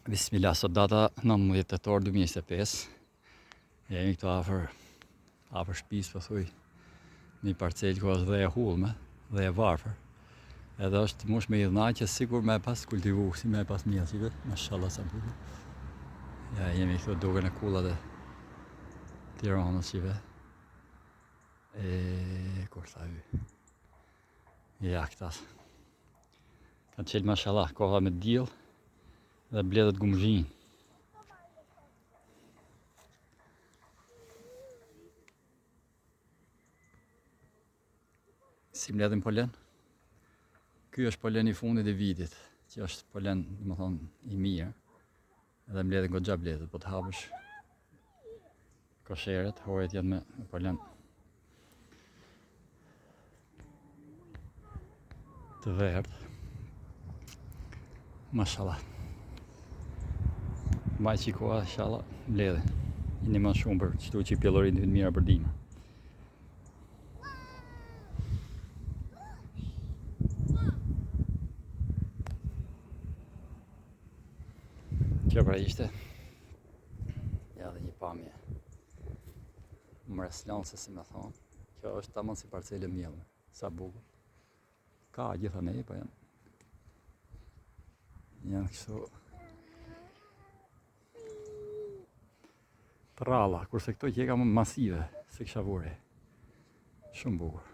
Bismillah, sot data 19 tetor 2025. Jemi këtu afër shtëpisë, po thuj, një parcelë ku është dhe e hullme dhe e varfër. Edhe është mush me idhnaqe, sigur me pas kultivu, si me pas mjellqive, mashallah sa bukur. Ja, jemi këtu duke në kullat e Tiranës qive. Kur tha hy. Ja, këtas. Kanë qelë mashallah, koha me diell dhe bledhet gumzhin. Si mbledhin polen? Ky është polen i fundit i vitit, që është polen, më thonë, i mirë. Edhe mbledhin goxha bledhet, po të hapësh kosheret, hojet janë me polen të verdh. Mashallah. Mbaj qikoha, inshallah, mbledhin. Një më shumë për qëtu që i pjellorin të mira për dima. Kjo pra ishte. Ja dhe një pamje mreslance, si me thonë. Kjo është tamam si parcele mjellme. Sa bukur. Ka gjitha nej, po janë kështu të ralla, kurse këto që ka më masive, se kisha vore. Shumë bukur.